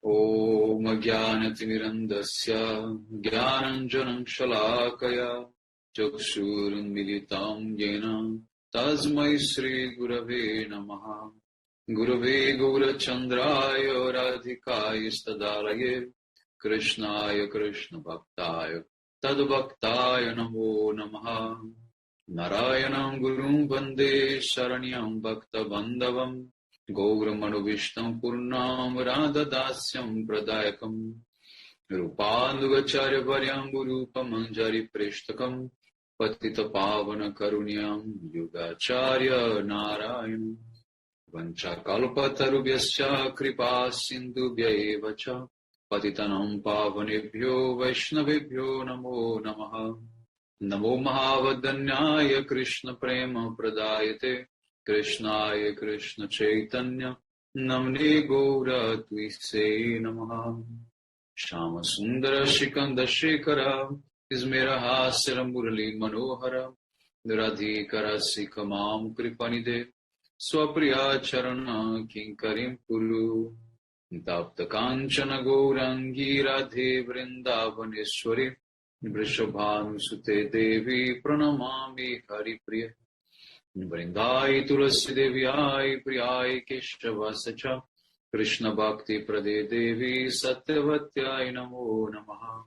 Om Jnanatimirandasya Jnananjanam Shalakaya Chakshurunmilitam Yena Tasmai Shri Gurave Namaha Gurave Gaurachandraya Radhikaya Stadalaye Krishnaya Krishna Bhaktaya Tadbhaktaya Namo Namaha Narayanam Gurum Vande Saranyam Bhakta Bandhavam Gauramanu Vishtam Purnam Radha Dasyam Pradayakam Rupandugacharya Varyam Gurupa Manjari Preshtakam Patita Pavana Karunyam Yugacharya Narayan Vancha Kalpatarubhyascha Kripa Sindhubhya Evacha Patitanam Pavanebhyo Vaishnavebhyo Namo Namaha Namo Mahavadanyaya Krishna Prema Pradayate Krishnaya Krishna Chaitanya Namne Gaura Twise Namaha Shama Sundara Shikanda Shekara Ismera Hasara Murali Manohara Radhikara Sikamam Kripanide Swapriya Charana Kinkarim Puru Tapta Kanchana Gaurangi Radhe Vrindavaneshwari Vrishabhanu Sute Devi Pranamami Haripriya Vrindai Tulasi Devyai Priyai Keshavascha Krishna Bhakti Prade Devi Satyavatyai Namo Namaha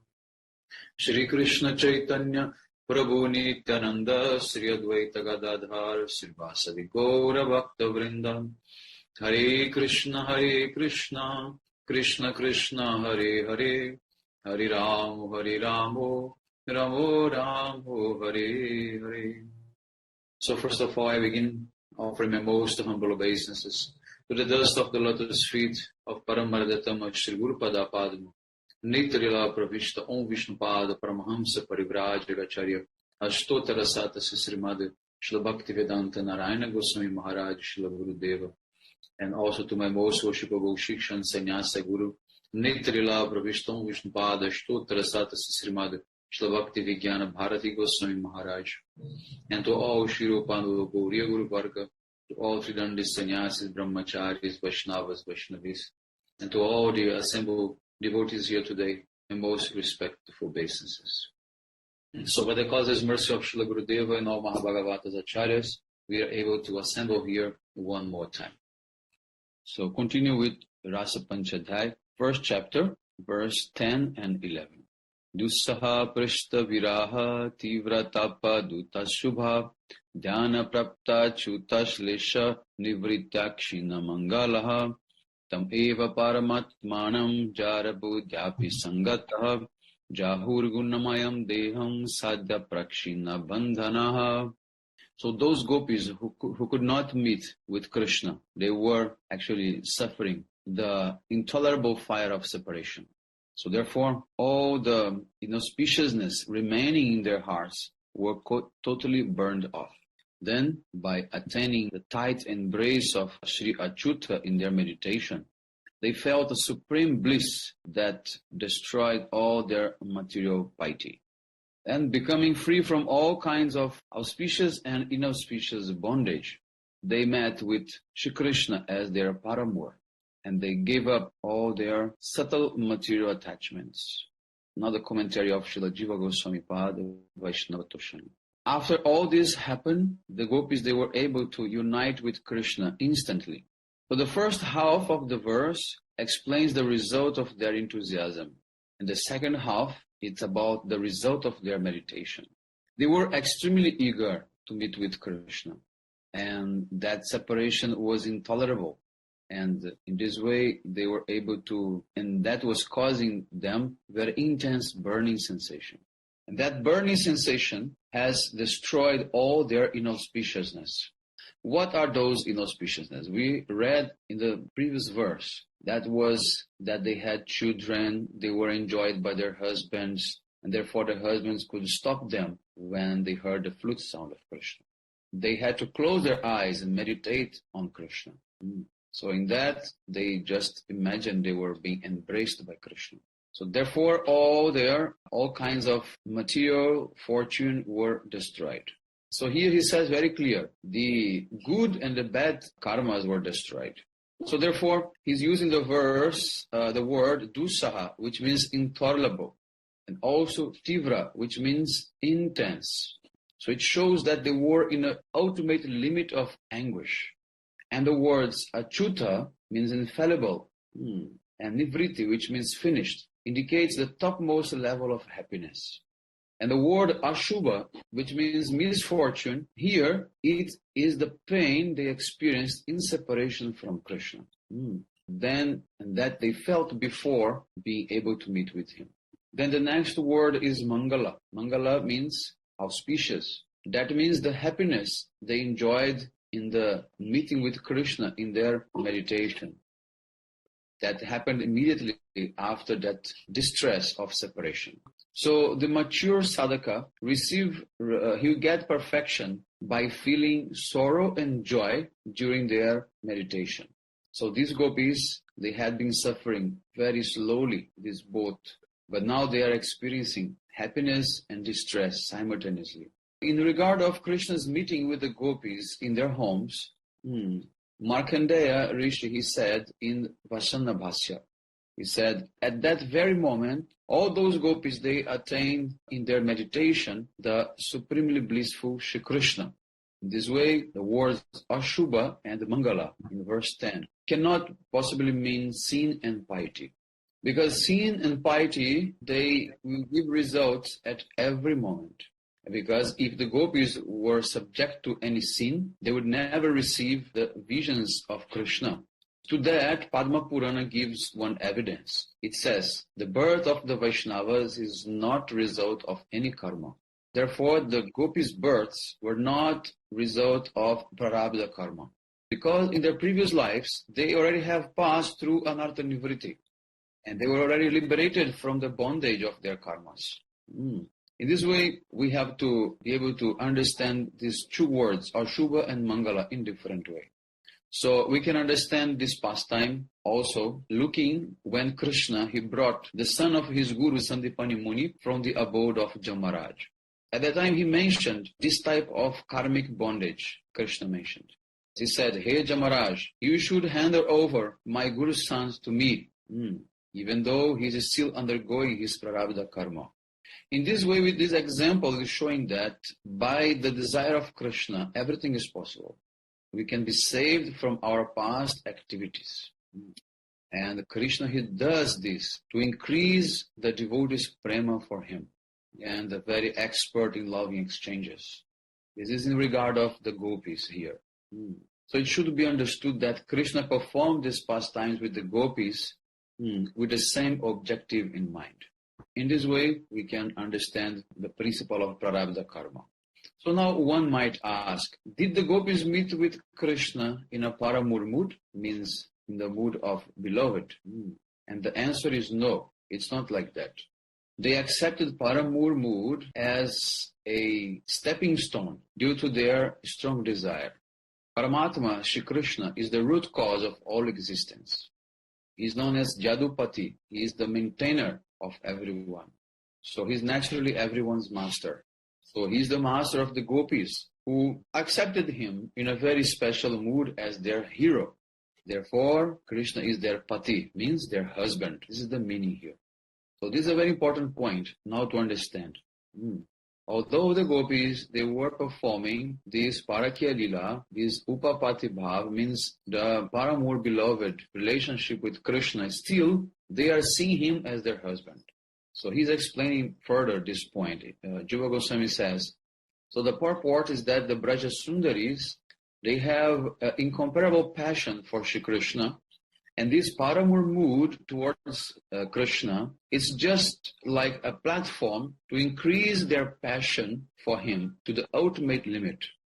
Shri Krishna Chaitanya Prabhu Nityananda Sri Advaita Gadadhar Srivasadi Gaura Bhakta Vrinda Hare Krishna Krishna Krishna Hare Hare Hare Ramo Ramo Ramo Hare Hare. So first of all, I begin offering my most humble obeisances to the dust of the lotus feet of Paramaradatam Shri Guru Pada Padma, Nitrila Pravishta Om Vishnu Pada Paramahamsa Parivrajagacharya Ashtotara Sata Srimad Shila Bhakti Vedanta Narayana Goswami Maharaj Shila Guru Deva, and also to my most worshipable Shikshan Sannyasa Guru, Nitrila Pravishta Om Vishnu Pada Ashtotara Sata Srimad Shila Bhakti Vijnana Bharati Goswami Maharaj, and to all Shiropanu Gauriya Guru Varga, to all Tridandi Sannyasis, Brahmacharis, Vaishnavas, Vaishnavis, and to all the assembled devotees here today, my most respectful obeisances. So by the causeless mercy of Srila Gurudeva and all Mahabhagavatas Acharyas, we are able to assemble here one more time. So continue with Rasa Pancadhyayi, first chapter, verse 10 and 11. Dussaha prishta viraha tivra tapa duta shubha dhyana prapta chuta shlesha nivritakshina mangalaha tam eva paramatmanam jarabudhyapi sangataha jahur gunamayam deham sadhya prakshina bandhanaha. So those gopis who could not meet with Krishna, they were actually suffering the intolerable fire of separation. So therefore, all the inauspiciousness remaining in their hearts were totally burned off. Then, by attaining the tight embrace of Sri Achyuta in their meditation, they felt a supreme bliss that destroyed all their material piety. And becoming free from all kinds of auspicious and inauspicious bondage, they met with Shri Krishna as their paramour, and they gave up all their subtle material attachments. Another commentary of Srila Jiva Goswami Pada Vaishnava Toshani. After all this happened, the gopis, they were able to unite with Krishna instantly. So the first half of the verse explains the result of their enthusiasm, and the second half, it's about the result of their meditation. They were extremely eager to meet with Krishna, and that separation was intolerable. And in this way, they were able to, and that was causing them very intense burning sensation. And that burning sensation has destroyed all their inauspiciousness. What are those inauspiciousness? We read in the previous verse that was that they had children, they were enjoyed by their husbands, and therefore the husbands could stop them when they heard the flute sound of Krishna. They had to close their eyes and meditate on Krishna. So in that, they just imagined they were being embraced by Krishna. So therefore, all kinds of material fortune were destroyed. So here he says very clear, the good and the bad karmas were destroyed. So therefore, he's using the word dusaha, which means intolerable, and also tivra, which means intense. So it shows that they were in an ultimate limit of anguish. And the words achuta means infallible, and nivriti, which means finished, indicates the topmost level of happiness. And the word ashubha, which means misfortune, here it is the pain they experienced in separation from Krishna. Then, and that they felt before being able to meet with him. Then the next word is mangala. Mangala means auspicious. That means the happiness they enjoyed in the meeting with Krishna in their meditation. That happened immediately after that distress of separation. So the mature sadhaka he'll get perfection by feeling sorrow and joy during their meditation. So these gopis, they had been suffering very slowly, this both, but now they are experiencing happiness and distress simultaneously. In regard of Krishna's meeting with the gopis in their homes, Markandeya Rishi, he said in Vasana Bhasya, he said, at that very moment, all those gopis, they attained in their meditation the supremely blissful Shri Krishna. In this way, the words Ashubha and Mangala in verse 10 cannot possibly mean sin and piety. Because sin and piety, they will give results at every moment. Because if the gopis were subject to any sin, they would never receive the visions of Krishna. To that, Padma Purana gives one evidence. It says, the birth of the Vaishnavas is not result of any karma. Therefore, the gopis' births were not result of prarabdha karma. Because in their previous lives, they already have passed through anartha nivriti. And they were already liberated from the bondage of their karmas. In this way, we have to be able to understand these two words, Ashubha and Mangala, in different way. So we can understand this pastime also looking when Krishna, he brought the son of his guru Sandipani Muni from the abode of Jamaraj. At that time, he mentioned this type of karmic bondage, Krishna mentioned. He said, hey Jamaraj, you should hand over my guru's sons to me, even though he is still undergoing his prarabdha karma. In this way, with this example, is showing that by the desire of Krishna, everything is possible. We can be saved from our past activities. And Krishna, he does this to increase the devotees' prema for him. And the very expert in loving exchanges. This is in regard of the gopis here. So it should be understood that Krishna performed these pastimes with the gopis with the same objective in mind. In this way, we can understand the principle of prarabdha karma. So now one might ask, did the gopis meet with Krishna in a paramur mood? Means in the mood of beloved. And the answer is no, it's not like that. They accepted paramur mood as a stepping stone due to their strong desire. Paramatma, Shri Krishna, is the root cause of all existence. He is known as Jadupati. He is the maintainer of everyone. So he is naturally everyone's master. So he is the master of the gopis who accepted him in a very special mood as their hero. Therefore, Krishna is their pati, means their husband. This is the meaning here. So this is a very important point now to understand. Although the gopis, they were performing this parakya lila, this upapati bhav, means the paramur beloved relationship with Krishna, still they are seeing him as their husband. So he's explaining further this point. Jiva Goswami says, so the purport is that the Braja Sundaris, they have incomparable passion for Shri Krishna, and this paramur mood towards Krishna is just like a platform to increase their passion for him to the ultimate limit.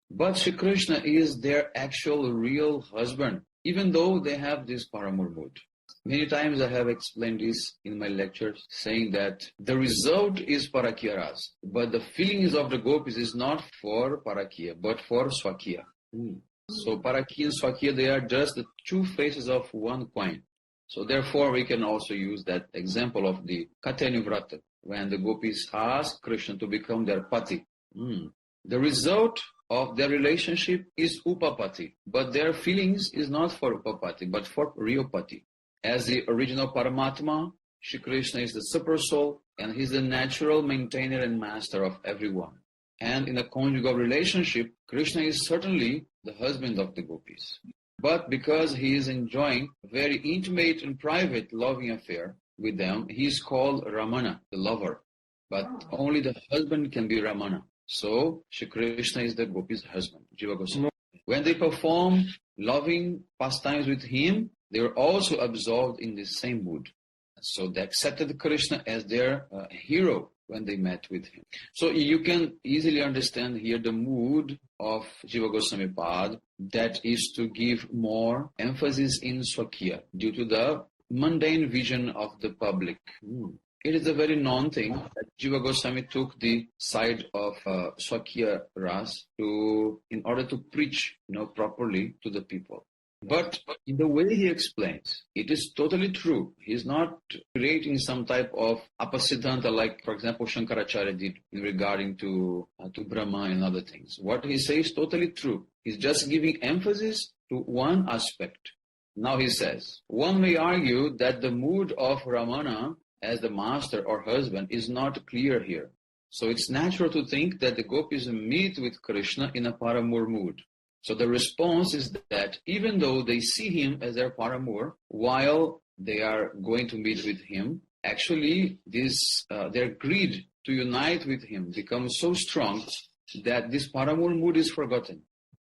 But Shri Krishna is their actual real husband, even though they have this paramur mood. Many times I have explained this in my lectures, saying that the result is parakya ras, but the feelings of the gopis is not for parakya, but for swakya. So parakya and swakya, they are just the two faces of one coin. So therefore we can also use that example of the Katyayani Vrata, when the gopis ask Krishna to become their pati. The result of their relationship is upapati, but their feelings is not for upapati, but for riyopati. As the original Paramatma, Shri Krishna is the super soul, and he's the natural maintainer and master of everyone. And in a conjugal relationship, Krishna is certainly the husband of the gopis. But because he is enjoying a very intimate and private loving affair with them, he is called Ramana, the lover. But only the husband can be Ramana. So, Shri Krishna is the gopis' husband, Jiva Goswami. When they perform loving pastimes with him, they are also absorbed in the same mood. So they accepted Krishna as their hero when they met with him. So you can easily understand here the mood of Jiva Goswami Pad, that is to give more emphasis in Swakya due to the mundane vision of the public. It is a very known thing that Jiva Goswami took the side of Swakya Ras in order to preach, properly to the people. But in the way he explains, it is totally true. He is not creating some type of apasiddhanta like, for example, Shankaracharya did in regarding to Brahma and other things. What he says is totally true. He's just giving emphasis to one aspect. Now he says, one may argue that the mood of Ramana as the master or husband is not clear here. So it's natural to think that the gopis meet with Krishna in a paramour mood. So the response is that even though they see him as their paramour, while they are going to meet with him, actually their greed to unite with him becomes so strong that this paramour mood is forgotten.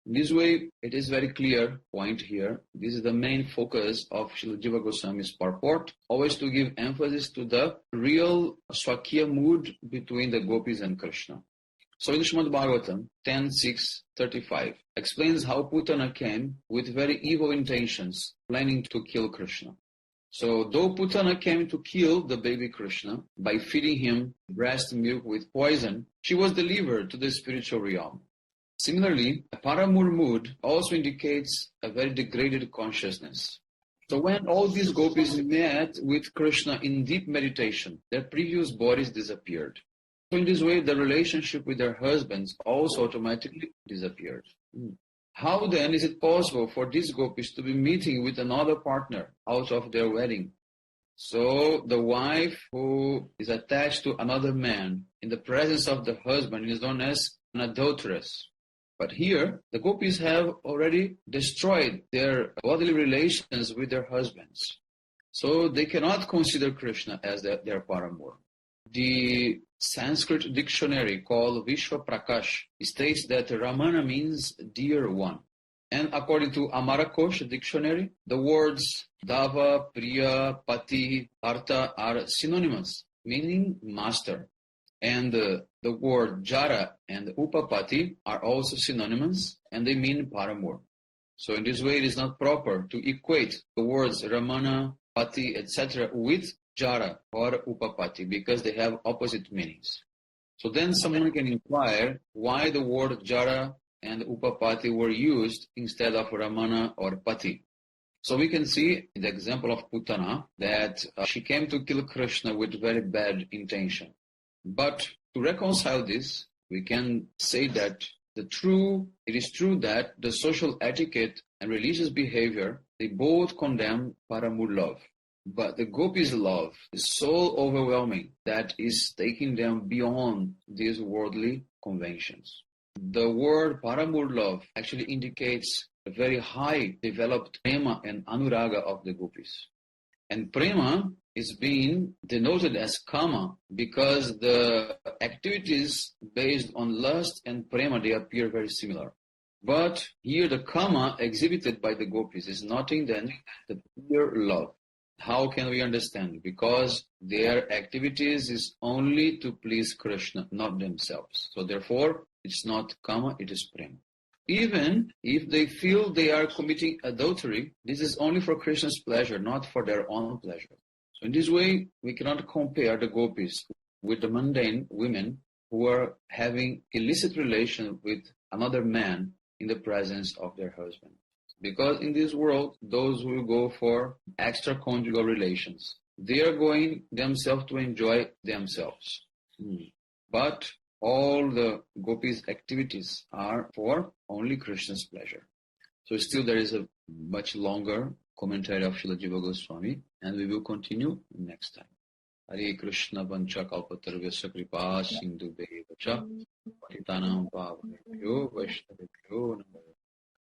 In this way, it is very clear point here. This is the main focus of Srila Jiva Goswami's purport, always to give emphasis to the real Swakya mood between the gopis and Krishna. So in Srimad Bhagavatam 10.6.35 explains how Putana came with very evil intentions, planning to kill Krishna. So though Putana came to kill the baby Krishna by feeding him breast milk with poison, she was delivered to the spiritual realm. Similarly, a paramour mood also indicates a very degraded consciousness. So when all these gopis met with Krishna in deep meditation, their previous bodies disappeared. So in this way, the relationship with their husbands also automatically disappeared. How then is it possible for these gopis to be meeting with another partner out of their wedding? So the wife who is attached to another man in the presence of the husband is known as an adulteress. But here, the gopis have already destroyed their bodily relations with their husbands. So they cannot consider Krishna as their paramour. The Sanskrit dictionary called Vishwa Prakash states that Ramana means dear one. And according to Amarakosha dictionary, the words Dava, Priya, Pati, Artha are synonymous, meaning master. And the word Jara and Upapati are also synonymous, and they mean paramour. So in this way, it is not proper to equate the words Ramana, Pati, etc. with Jara or Upapati, because they have opposite meanings. So then someone can inquire why the word Jara and Upapati were used instead of Ramana or Pati. So we can see in the example of Putana that she came to kill Krishna with very bad intention. But to reconcile this, we can say that it is true that the social etiquette and religious behavior, they both condemn paramour love. But the gopis' love is so overwhelming that is taking them beyond these worldly conventions. The word paramour love actually indicates a very high developed prema and anuraga of the gopis. And prema is being denoted as kama because the activities based on lust and prema, they appear very similar. But here the kama exhibited by the gopis is nothing than the pure love. How can we understand? Because their activities is only to please Krishna, not themselves. So therefore, it's not kama, it is prema. Even if they feel they are committing adultery, this is only for Krishna's pleasure, not for their own pleasure. So in this way, we cannot compare the gopis with the mundane women who are having illicit relation with another man in the presence of their husband. Because in this world, those who go for extraconjugal relations, they are going themselves to enjoy themselves. But all the gopis' activities are for only Krishna's pleasure. So still there is a much longer commentary of Srila Jiva Goswami, and we will continue next time. Hare Krishna Vancha Kalpatarvyasya Kripa Sindhu Devacha Patitanam Pavanebhyo Vaishnavibhyo